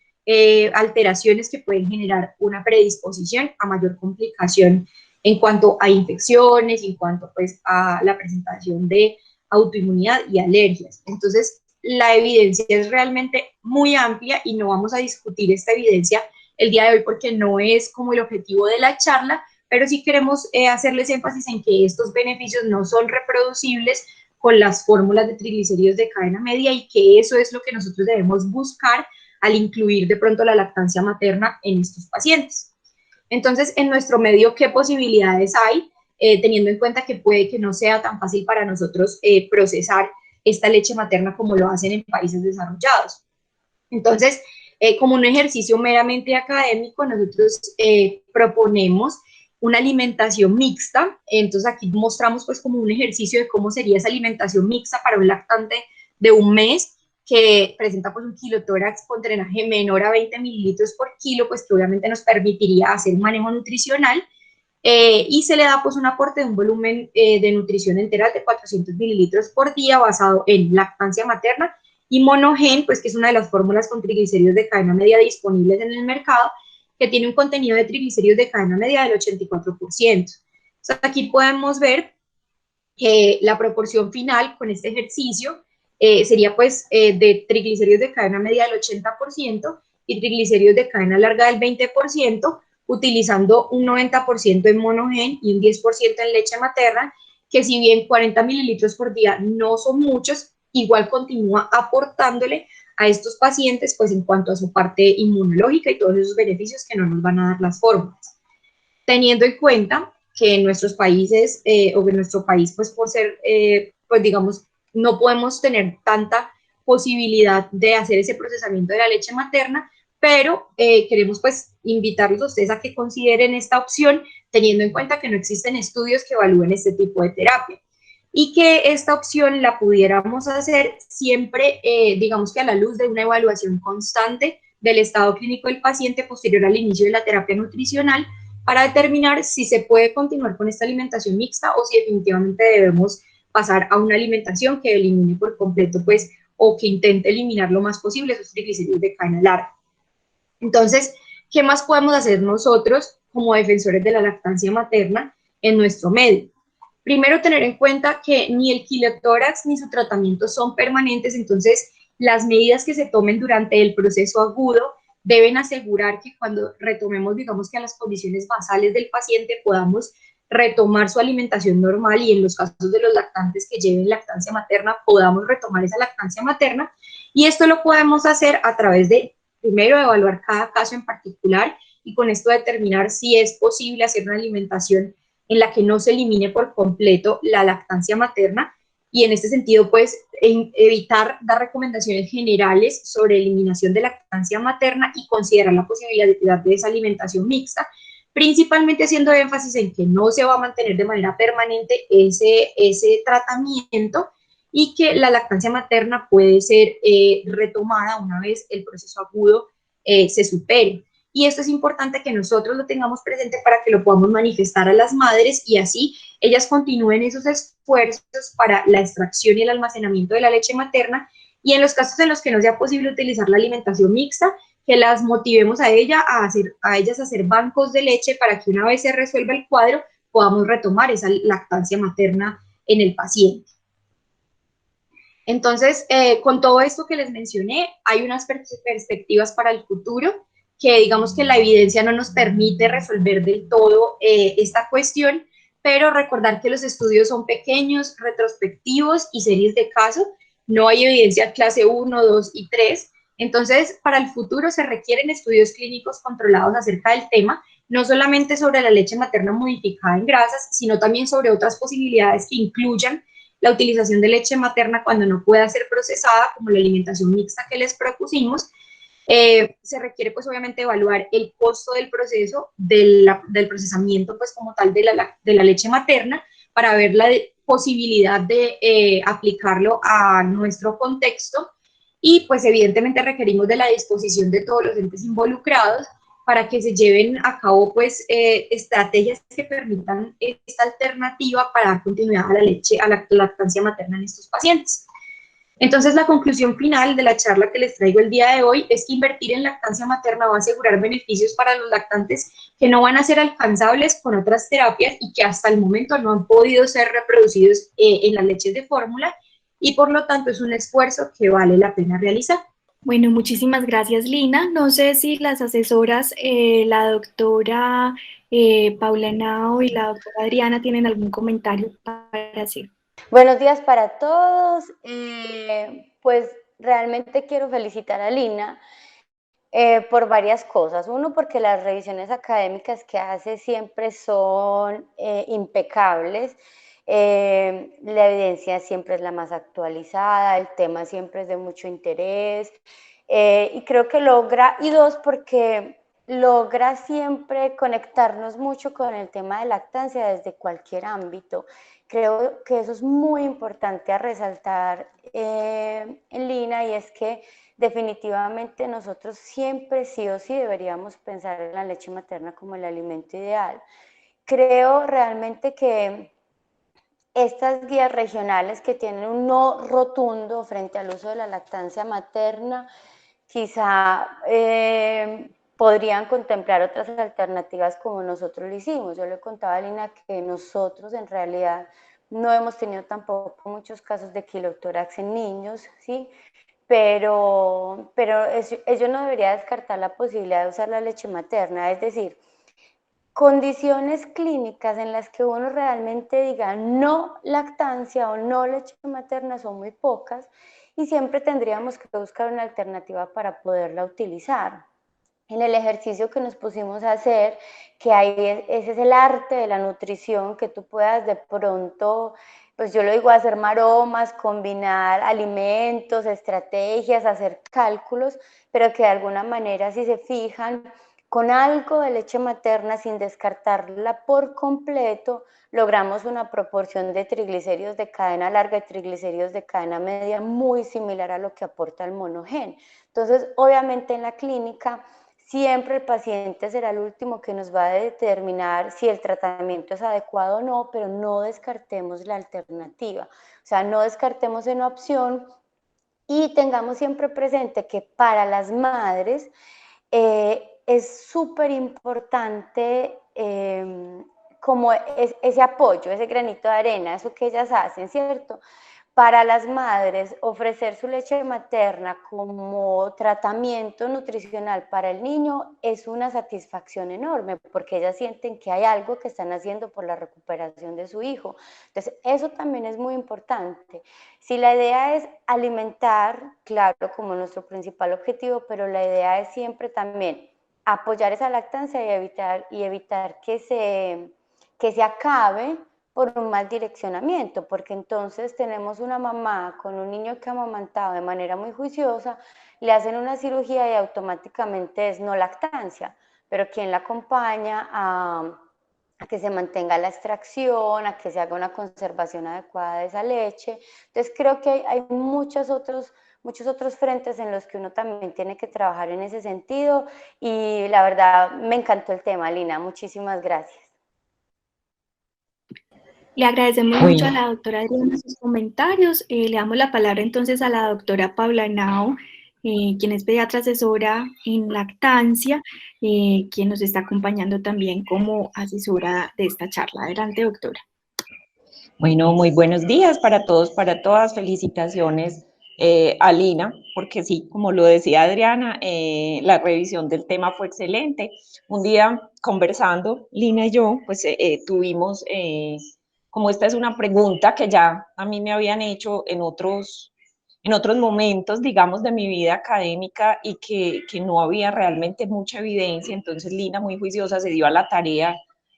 alteraciones que pueden generar una predisposición a mayor complicación en cuanto a infecciones, en cuanto pues a la presentación de autoinmunidad y alergias. Entonces, la evidencia es realmente muy amplia y no vamos a discutir esta evidencia el día de hoy porque no es como el objetivo de la charla, pero sí queremos hacerles énfasis en que estos beneficios no son reproducibles con las fórmulas de triglicéridos de cadena media y que eso es lo que nosotros debemos buscar al incluir de pronto la lactancia materna en estos pacientes. Entonces, en nuestro medio, ¿qué posibilidades hay? Teniendo en cuenta que puede que no sea tan fácil para nosotros procesar esta leche materna como lo hacen en países desarrollados. Entonces, como un ejercicio meramente académico, nosotros proponemos una alimentación mixta. Entonces, aquí mostramos pues como un ejercicio de cómo sería esa alimentación mixta para un lactante de un mes que presenta pues un kilotórax con drenaje menor a 20 mililitros por kilo, pues que obviamente nos permitiría hacer un manejo nutricional y se le da pues un aporte de un volumen de nutrición enteral de 400 mililitros por día basado en lactancia materna y monogen, pues que es una de las fórmulas con triglicéridos de cadena media disponibles en el mercado, que tiene un contenido de triglicéridos de cadena media del 84%. Entonces, aquí podemos ver que la proporción final con este ejercicio sería pues de triglicéridos de cadena media del 80% y triglicéridos de cadena larga del 20%, utilizando un 90% en monogen y un 10% en leche materna, que si bien 40 mililitros por día no son muchos, igual continúa aportándole a estos pacientes pues en cuanto a su parte inmunológica y todos esos beneficios que no nos van a dar las fórmulas. Teniendo en cuenta que en nuestros países o en nuestro país, pues por ser, pues digamos, no podemos tener tanta posibilidad de hacer ese procesamiento de la leche materna, pero queremos pues invitarlos a ustedes a que consideren esta opción, teniendo en cuenta que no existen estudios que evalúen este tipo de terapia y que esta opción la pudiéramos hacer siempre, digamos que a la luz de una evaluación constante del estado clínico del paciente posterior al inicio de la terapia nutricional, para determinar si se puede continuar con esta alimentación mixta o si definitivamente debemos pasar a una alimentación que elimine por completo, pues, o que intente eliminar lo más posible esos triglicéridos de cadena larga. Entonces, ¿qué más podemos hacer nosotros como defensores de la lactancia materna en nuestro medio? Primero, tener en cuenta que ni el kilotórax ni su tratamiento son permanentes, entonces las medidas que se tomen durante el proceso agudo deben asegurar que cuando retomemos, digamos que a las condiciones basales del paciente, podamos retomar su alimentación normal y en los casos de los lactantes que lleven lactancia materna, podamos retomar esa lactancia materna. Y esto lo podemos hacer a través de, primero, evaluar cada caso en particular y con esto determinar si es posible hacer una alimentación en la que no se elimine por completo la lactancia materna y en este sentido, pues, evitar dar recomendaciones generales sobre eliminación de lactancia materna y considerar la posibilidad de esa alimentación mixta, principalmente haciendo énfasis en que no se va a mantener de manera permanente ese tratamiento y que la lactancia materna puede ser retomada una vez el proceso agudo se supere. Y esto es importante que nosotros lo tengamos presente para que lo podamos manifestar a las madres y así ellas continúen esos esfuerzos para la extracción y el almacenamiento de la leche materna y en los casos en los que no sea posible utilizar la alimentación mixta, que las motivemos a ellas a hacer bancos de leche para que una vez se resuelva el cuadro podamos retomar esa lactancia materna en el paciente. Entonces, con todo esto que les mencioné, hay unas perspectivas para el futuro que digamos que la evidencia no nos permite resolver del todo esta cuestión, pero recordar que los estudios son pequeños, retrospectivos y series de casos, no hay evidencia clase 1, 2 y 3, entonces para el futuro se requieren estudios clínicos controlados acerca del tema, no solamente sobre la leche materna modificada en grasas, sino también sobre otras posibilidades que incluyan la utilización de leche materna cuando no pueda ser procesada, como la alimentación mixta que les propusimos. Se requiere pues obviamente evaluar el costo del proceso, del procesamiento pues como tal de la leche materna para ver la posibilidad de aplicarlo a nuestro contexto y pues evidentemente requerimos de la disposición de todos los entes involucrados para que se lleven a cabo pues estrategias que permitan esta alternativa para dar continuidad a la leche, a la lactancia materna en estos pacientes. Entonces, la conclusión final de la charla que les traigo el día de hoy es que invertir en lactancia materna va a asegurar beneficios para los lactantes que no van a ser alcanzables con otras terapias y que hasta el momento no han podido ser reproducidos en las leches de fórmula y por lo tanto es un esfuerzo que vale la pena realizar. Bueno, muchísimas gracias, Lina. No sé si las asesoras, la doctora Paula Henao y la doctora Adriana, tienen algún comentario para hacer. Buenos días para todos. Pues realmente quiero felicitar a Lina por varias cosas. Uno, porque las revisiones académicas que hace siempre son impecables. La evidencia siempre es la más actualizada, el tema siempre es de mucho interés. Y creo que logra, y dos, porque logra siempre conectarnos mucho con el tema de lactancia desde cualquier ámbito. Creo que eso es muy importante a resaltar en Lina, y es que definitivamente nosotros siempre sí o sí deberíamos pensar en la leche materna como el alimento ideal. Creo realmente que estas guías regionales que tienen un no rotundo frente al uso de la lactancia materna, quizá podrían contemplar otras alternativas como nosotros lo hicimos. Yo le contaba a Lina que nosotros en realidad no hemos tenido tampoco muchos casos de quilotórax en niños, ¿sí? Pero ello no debería descartar la posibilidad de usar la leche materna, es decir, condiciones clínicas en las que uno realmente diga no lactancia o no leche materna son muy pocas, y siempre tendríamos que buscar una alternativa para poderla utilizar. En el ejercicio que nos pusimos a hacer, que ese es el arte de la nutrición, que tú puedas de pronto, pues yo lo digo, hacer maromas, combinar alimentos, estrategias, hacer cálculos, pero que de alguna manera, si se fijan, con algo de leche materna sin descartarla por completo, logramos una proporción de triglicéridos de cadena larga y triglicéridos de cadena media muy similar a lo que aporta el monogen. Entonces, obviamente en la clínica siempre el paciente será el último que nos va a determinar si el tratamiento es adecuado o no, pero no descartemos la alternativa. O sea, no descartemos una opción, y tengamos siempre presente que para las madres es súper importante como ese apoyo, ese granito de arena, eso que ellas hacen, ¿cierto? Para las madres, ofrecer su leche materna como tratamiento nutricional para el niño es una satisfacción enorme, porque ellas sienten que hay algo que están haciendo por la recuperación de su hijo. Entonces, eso también es muy importante. Si la idea es alimentar, claro, como nuestro principal objetivo, pero la idea es siempre también apoyar esa lactancia y evitar que se acabe por un mal direccionamiento, porque entonces tenemos una mamá con un niño que ha amamantado de manera muy juiciosa, le hacen una cirugía y automáticamente es no lactancia, pero ¿quién la acompaña a que se mantenga la extracción, a que se haga una conservación adecuada de esa leche? Entonces creo que hay muchos otros frentes en los que uno también tiene que trabajar en ese sentido, y la verdad me encantó el tema, Lina, muchísimas gracias. Le agradecemos mucho a Bueno, la doctora Adriana sus comentarios. Le damos la palabra entonces a la doctora Paula Henao, quien es pediatra asesora en lactancia, quien nos está acompañando también como asesora de esta charla. Adelante, doctora. Bueno, muy buenos días para todos, para todas. Felicitaciones a Lina, porque sí, como lo decía Adriana, la revisión del tema fue excelente. Un día conversando, Lina y yo, pues tuvimos, como esta es una pregunta que ya a mí me habían hecho en otros momentos, digamos, de mi vida académica, y que no había realmente mucha evidencia. Entonces Lina, muy juiciosa, se dio a la tarea.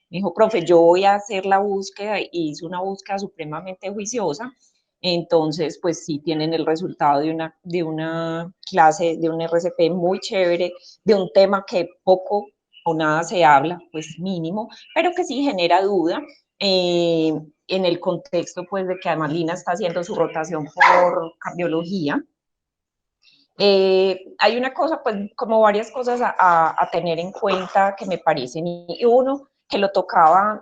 Me dijo, profe, yo voy a hacer la búsqueda, y hizo una búsqueda supremamente juiciosa. Entonces, pues sí tienen el resultado de una clase, de un RCP muy chévere, de un tema que poco o nada se habla, pues mínimo, pero que sí genera duda. En el contexto, pues, de que además Lina está haciendo su rotación por cardiología. Hay una cosa, pues, como varias cosas a tener en cuenta que me parecen, y uno, que lo tocaba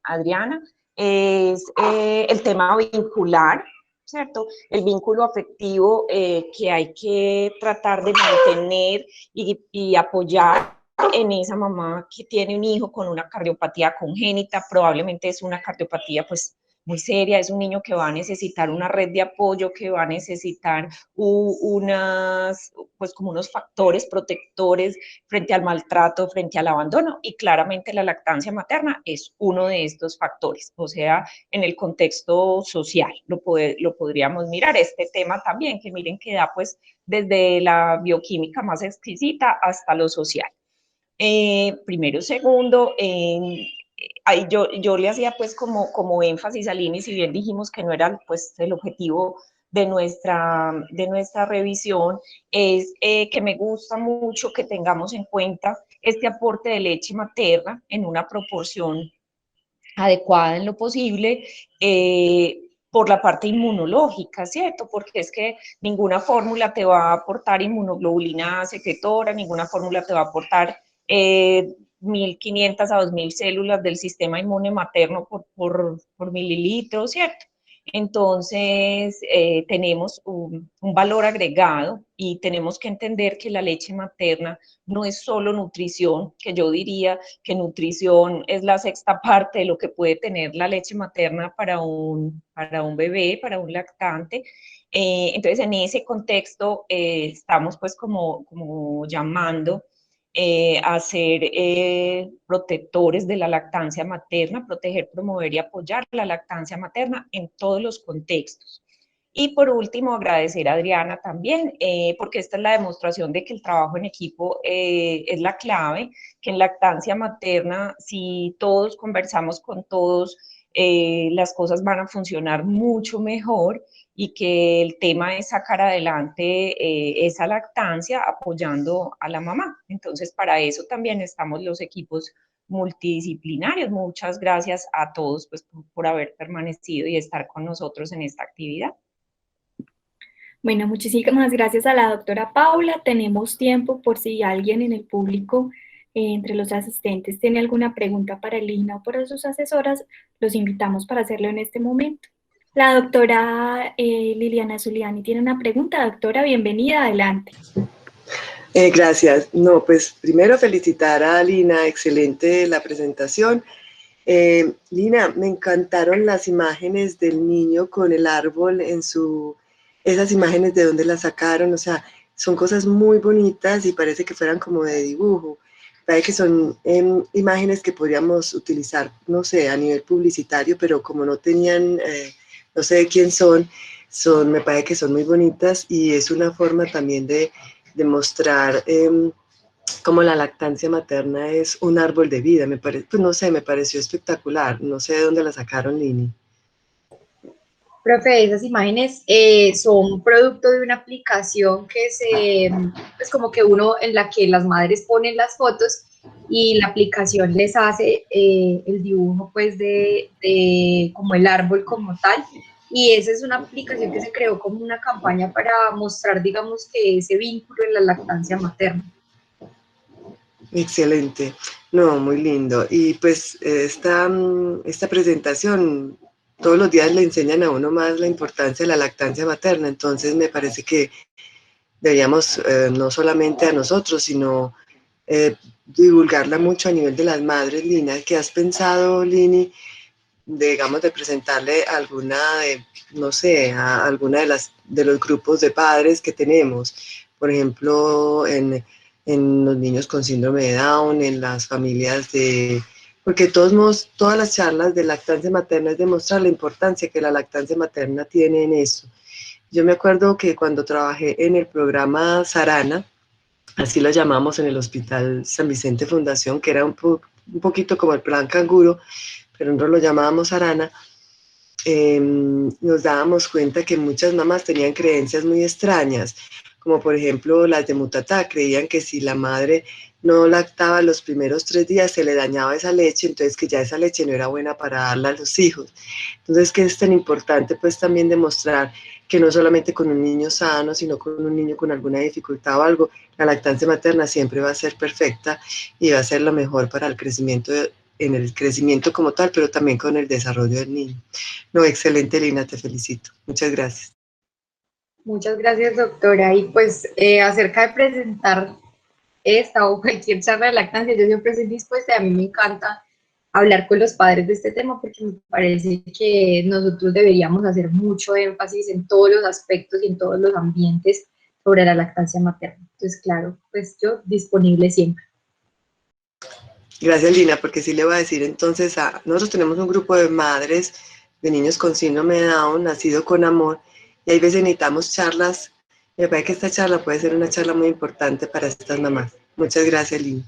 Adriana, es el tema vincular, ¿cierto? El vínculo afectivo que hay que tratar de mantener y apoyar en esa mamá que tiene un hijo con una cardiopatía congénita. Probablemente es una cardiopatía, pues, muy seria, es un niño que va a necesitar una red de apoyo, que va a necesitar pues como unos factores protectores frente al maltrato, frente al abandono, y claramente la lactancia materna es uno de estos factores, o sea, en el contexto social lo podríamos mirar. Este tema también, que miren que da pues desde la bioquímica más exquisita hasta lo social. Primero, segundo, ahí yo le hacía pues como énfasis al INI, si bien dijimos que no era pues el objetivo de nuestra revisión, es que me gusta mucho que tengamos en cuenta este aporte de leche materna en una proporción adecuada en lo posible, por la parte inmunológica, ¿cierto? Porque es que ninguna fórmula te va a aportar inmunoglobulina secretora, ninguna fórmula te va a aportar 1.500 a 2.000 células del sistema inmune materno por mililitro, ¿cierto? Entonces, tenemos un valor agregado y tenemos que entender que la leche materna no es solo nutrición, que yo diría que nutrición es la sexta parte de lo que puede tener la leche materna para un bebé, para un lactante. Entonces, en ese contexto, estamos pues como llamando a ser protectores de la lactancia materna, proteger, promover y apoyar la lactancia materna en todos los contextos. Y por último, agradecer a Adriana también, porque esta es la demostración de que el trabajo en equipo es la clave, que en lactancia materna, si todos conversamos con todos, las cosas van a funcionar mucho mejor, y que el tema es sacar adelante esa lactancia apoyando a la mamá. Entonces, para eso también estamos los equipos multidisciplinarios. Muchas gracias a todos pues, por haber permanecido y estar con nosotros en esta actividad. Bueno, muchísimas gracias a la doctora Paula. Tenemos tiempo por si alguien en el público, entre los asistentes, tiene alguna pregunta para Lina o para sus asesoras, los invitamos para hacerlo en este momento. La doctora Liliana Zuliani tiene una pregunta. Doctora, bienvenida, adelante. Gracias. No, pues primero felicitar a Lina, excelente la presentación. Lina, me encantaron las imágenes del niño con el árbol esas imágenes de dónde las sacaron, o sea, son cosas muy bonitas y parece que fueran como de dibujo. Parece que son imágenes que podríamos utilizar, no sé, a nivel publicitario, pero como no tenían, no sé de quién me parece que son muy bonitas y es una forma también de mostrar cómo la lactancia materna es un árbol de vida. Pues no sé, me pareció espectacular. No sé de dónde la sacaron, Lini. Profe, esas imágenes son producto de una aplicación que es como que en la que las madres ponen las fotos y la aplicación les hace el dibujo pues de como el árbol como tal. Y esa es una aplicación que se creó como una campaña para mostrar, digamos, que ese vínculo en la lactancia materna. Excelente. No, muy lindo. Y pues esta presentación, todos los días le enseñan a uno más la importancia de la lactancia materna. Entonces me parece que deberíamos, no solamente a nosotros, sino divulgarla mucho a nivel de las madres. Lina, ¿qué has pensado, Lini, digamos, de presentarle alguna no sé, a alguna de los grupos de padres que tenemos? Por ejemplo, en los niños con síndrome de Down, en las familias porque todas las charlas de lactancia materna es demostrar la importancia que la lactancia materna tiene en eso. Yo me acuerdo que cuando trabajé en el programa Sarana, así lo llamamos en el Hospital San Vicente Fundación, que era un poquito como el plan canguro, pero nosotros lo llamábamos Arana, nos dábamos cuenta que muchas mamás tenían creencias muy extrañas, como por ejemplo las de Mutatá, creían que si la madre no lactaba los primeros 3 días se le dañaba esa leche, entonces que ya esa leche no era buena para darla a los hijos. Entonces que es tan importante pues también demostrar que no solamente con un niño sano, sino con un niño con alguna dificultad o algo, la lactancia materna siempre va a ser perfecta y va a ser lo mejor para el crecimiento en el crecimiento como tal, pero también con el desarrollo del niño. No, excelente, Lina, te felicito. Muchas gracias. Muchas gracias, doctora. Y pues acerca de presentar esta o cualquier charla de lactancia, yo siempre estoy dispuesta y a mí me encanta hablar con los padres de este tema porque me parece que nosotros deberíamos hacer mucho énfasis en todos los aspectos y en todos los ambientes sobre la lactancia materna. Entonces, claro, pues yo disponible siempre. Gracias, Lina, porque sí le voy a decir entonces, nosotros tenemos un grupo de madres de niños con síndrome de Down, nacido con amor, y hay veces necesitamos charlas. Me parece que esta charla puede ser una charla muy importante para estas mamás. Muchas gracias, Lina.